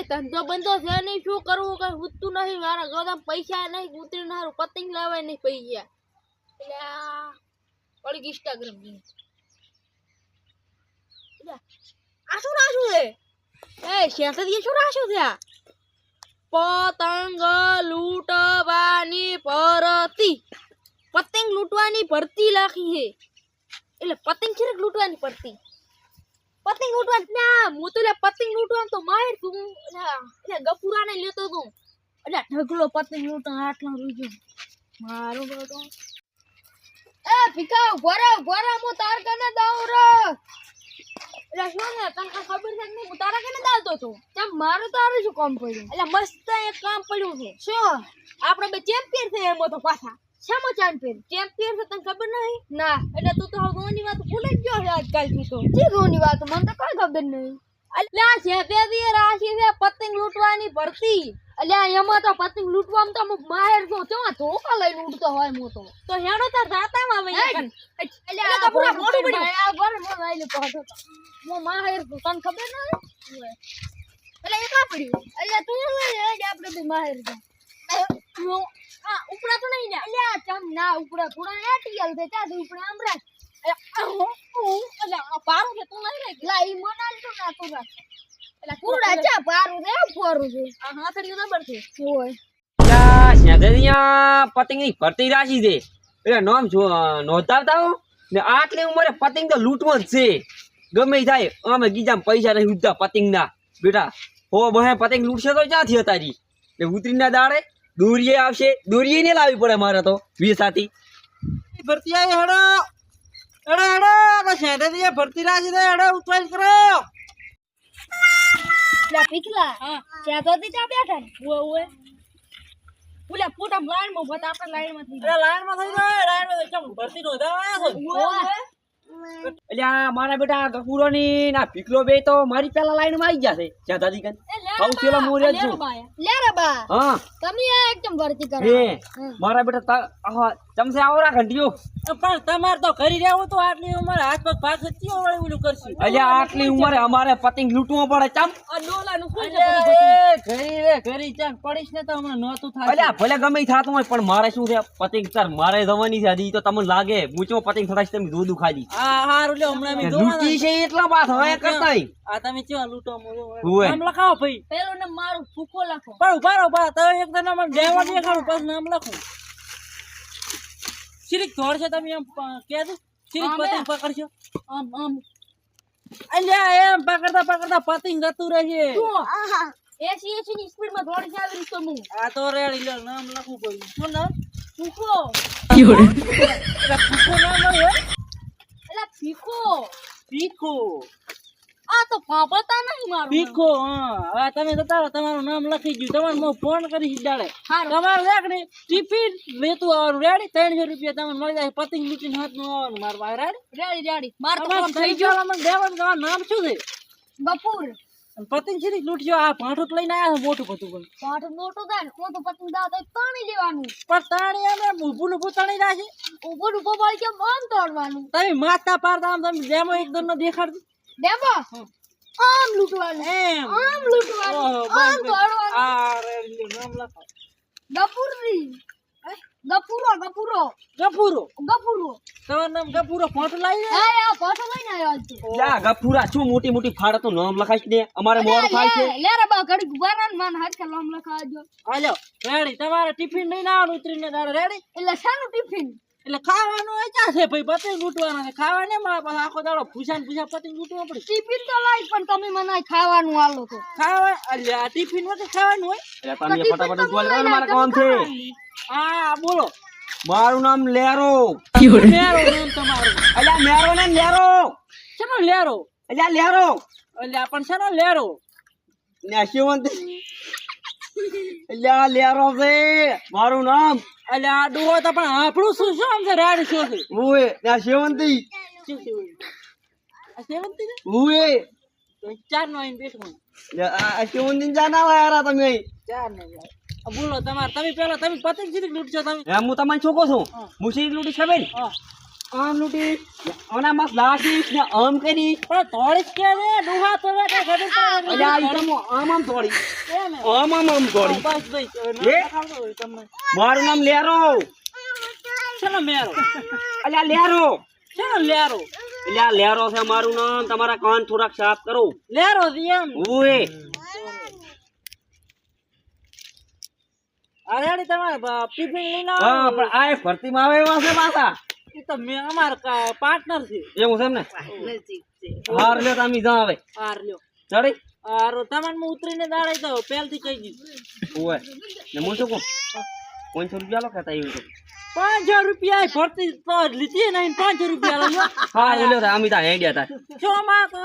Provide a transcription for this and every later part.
ધંધો બંધો છે નહીં, શું કરવું કઈ ઉઠતું નહીં, મારા ગોદામ પૈસા નહીં, ઉતરી નારું પતંગ લાવવા નહીં પૈસા. એટલે પડી ઇન્સ્ટાગ્રામ ની આ શું રાશું છે? એ શેઠી શું રાશું છે? પતંગ લૂંટવાની ભરતી, પતંગ લૂંટવાની ભરતી લખી છે. એટલે પતંગ છે લૂંટવાની ભરતી, પતંગ લૂંટવાની ના હું તો પતંગ લૂંટવાનું તો માહિર તું. એટલે ગફુરાને લેતો તું, એટલે ઢગલો પતંગ લૂંટવા આટલા રૂપિયો મારો બેટો. એ ભીખા ભરા હું તાર કને દાવ રે. એટલે શું ને તને ખબર છે નહીં, હું તારા કને દાવતો તો કેમ મારું તારું શું કામ પડ્યું? એટલે મસ્ત એક કામ પડ્યું છે. શું? આપણે બે ચેમ્પિયન છે એમાં તો પાછા. શામાં ચેમ્પિયન છે તને ખબર નહીં? ના. એટલે તું તો ગોની વાત ભૂલી જ ગયો છે આજકાલ. તું તો જી ગોની વાત મને તો કઈ ખબર નહીં. અલ્યા છે તે દી રાશી છે પતંગ લૂંટવાની ભરતી. અલ્યા એમાં તો પતંગ લૂંટવામાં તો હું માહેર છું. તેમાં ધોકા લઈને ઉડતો હોય હું તો હેડો તાર જાતામાં આવે. અલ્યા તો પૂરા મોડું પડ્યું. આ બર મો લઈને પહોંચો તો હું માહેર છું તને ખબર નહીં? એટલે એ કા પડ્યું? અલ્યા તું આપણે બે માહેર છે. આ ઉપડા તો નહીં ને? અલ્યા ચમ ના ઉપડા થોડા એટીએલ છે ત્યાં ઉપડા આમરા. અલ્યા પારું છે તું નહીં રે. લા ઈ મનાલ તો ના તું રા. એટલે કુરડા ચા પારું છે ફોરું છે. આ હાથડીઓ નંબર છે. ઓય લા શેદરિયા પતંગની ભરતી રાશી છે. એટલે નામ નોંધાવતા હો ને આટલી ઉંમરે પતંગ તો લૂંટવો જ છે. ગમે થાય અમે ગીજામાં પૈસા નહીં ઉઠતા પતંગના. બેટા હો બહે પતંગ લૂંટશે તો ક્યાંથી હતારી? એ ઉતરીના દાડે દોરીએ આવશે, દોરીએ ને લાવવી પડે મારે તો 20 ભરતી આવી. હેડો હેડો હેડો શેઠે ભરતી રાશી દે. હેડો ઉતવાઈ કરો. લા પીકલા ચા તો દી ચા બેઠા ને ઓએ ઓલા ફોટા લાઈન માં બતા આપણે લાઈન માં થઈ. લાઈન માં થઈ જાય. લાઈન માં કેમ ભરતી નો આવ્યા છો? એટલે મારા બેટા ગફુરો ની ના પીકલો બે તો મારી પેલા લાઈન માં આવી ગયા છે. જ્યાં દાદી કન સૌથી મોરે જ છું. લે રે બા હા તમે એકદમ ભરતી કરો. હે મારા બેટા ચમસે આવરા ઘંટીઓ. પણ તમારે તો કરી રહ્યા તો આટલી ઉંમર હાથ પગ ભાગ સચ્ચી વળી ઓલું કરશું. અલ્યા આટલી ઉંમરે અમારે પતંગ લૂંટવો પડે. ચમ આ ડોલા નું શું ઘરી ચાલ પડીશ ને તો હમણાં નહોતું થાય. અલ્યા ભલે ગમે થાતું હોય પણ મારે શું છે પતંગ તાર મારે જવાની છે. હજી તો તમને લાગે મૂચો પતંગ થડાશ તમે દૂધ ખાધી. હા હારું લ્યો હમણાં અમે લૂંટી છે એટલા બાત હવે કરતા આ તમે કેવા લૂંટો હુએ. નામ લખાવો ભાઈ. પેલો ને મારું ફૂકો લખો. પણ ઉભા તો એક તો મને ડેવા દેખાડું પછી નામ લખું. સિરીક ધોર છે તમે એમ કહેજો. સિરીક પતંગ પકડશો આમ આમ અલ્યા એમ પકડતા પતંગ જતું રહેશે. આહા 80 ની સ્પીડ માં દોડી જાવી તો હું આ તો રેડી લ્યો નામ લખવું પડ્યું. શું નામ? ફૂકો. ફૂકો નામ હોય એટલે ફીકો ભીખો. આ તો પાપતા નહીં મારું. ભીખો. હા હવે તમે જતા રહો. તમારું નામ લખી ગયું. તમારે હું ફોન કરીશ ડાળે. હારું. તમારે રેકડી ટિફિન લેતું આવવાનું રેડી. 300 રૂપિયા તમને મળી જાય. પતંગ લૂંટીને હાથનું આવવાનું મારું ભાઈ રેડી. રેડી માર તો ફોન થઈ થઈ ગયો. મને દેવાનું. તમારું નામ શું છે? ગફુર. પતંગ છે લૂંટજો. આ ભાંઠું લઈને આવ્યા મોટું બધું પણ પાઠ મોટો થાય ને હું તો પતંગ દાવ તો પાણી લેવાનું. પણ તાણી અમે ઊભું તણી રાખે. ઉપર ઉપર પડી કેમ આમ તોડવાનું. તમે માથા પાડતા આમ તમે ડેમો એકદમ ન દેખાડતું. દેવો આમ લૂટવાનું. એમ આમ લૂટવાનું. આમ તોડવાનું. આ રેડી નામ લખો. ગફુરી. ગફુરો ગફુરો. ગફુરો. તમારું નામ ગફુરો. ફોટો લાવી દે. આ ફોટો લઈને આવ્યો આજ તો. જા ગફુરા શું મોટી મોટી ફાડ તો નામ લખાઈશ દે. અમારે મોર થાય છે. લે રે બા ઘડી ગુબારાન માન હાથ કે નામ લખાવજો. હાલો રેડી. તમારે ટિફિન લઈને આવવાનું ઉતરીને દાડે રેડી. એટલે શાનું ટિફિન? એટલે ખાવાનું એ ક્યાં છે ભાઈ? પતંગ લૂંટવાના છે. ખાવા ને મારા પાસે આખો દાડો ભૂસા પતંગ લૂંટવા પડે. ટિફિન તો લાઈ પણ તમે મને ખાવાનું આલો તો. ખાવા અલ્યા ટિફિન માં ખાવાનું હોય. એટલે તમે ફટાફટ ઉઠવા લેવાનું મારે કામ છે. હા બોલો. મારું નામ લેરો. લેરો નામ તમારું? અલ્યા મેરો ને લેરો. શેનો લેરો? અલ્યા લેરો. અલ્યા પણ શેનો લેરો? ને શિવંતી. અલ્યા લેરો છે મારું નામ. અલ્યા આ ડોહો તો પણ આપણું શું આમ છે? રેડ શું છે? ઓએ ને શિવંતી. શું છે આ સેવંતી ને? ઓએ તો ચાર નો આઈને બેઠું. આ શિવંતી જાના વાયરા તમે. ચાર ને યાર. બોલો તમારે તમે પેલા તમે પતંગ સીધી લૂંટજો તમે. એમ હું તમને છોકો છું. હું સીધી લૂંટી ખબર. હા આમ લૂટી આના માં લાશીશ ને આમ કરી પણ તોડી જ કે રે ડોહા તો રે કે ખબર પડે અલ્યા ઈ તો આમ આમ તોડી કેમ હે? આમ તોડી બસ ભાઈ લે. ખાવતો હોય તમને મારું નામ લેરો ચલો મેરો અલ્યા લેરો ચલો લેરો અલ્યા લેરો છે મારું નામ તમારા કાન થોડાક સાફ કરો લેરો એમ ઓએ અરે તમારે ટિફિન લઈને હા આવો પણ આ ભરતીમાં આવે એવા છે પાછા એ તો મેં અમાર પાર્ટનર છે એવું છે ને હાર લે તમે જા આવે આર લ્યો ચડી આર તમને હું ઉતરીને દાડે તો પહેલથી કહી દીધું ઓએ ને હું શું કહું 500 રૂપિયા લો કહેતા એવું તો 500 રૂપિયા ભરતી તો લીધી નહીં 500 રૂપિયા લ્યો હા લ્યો તા અમી તા હેડ્યા તા જો માં તો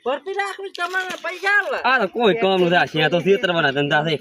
ભરતી રાખવી તમારે પૈસા આલવા આ તો કોઈ કામ નું છે આ તો ક્ષેત્રવાના ધંધા છે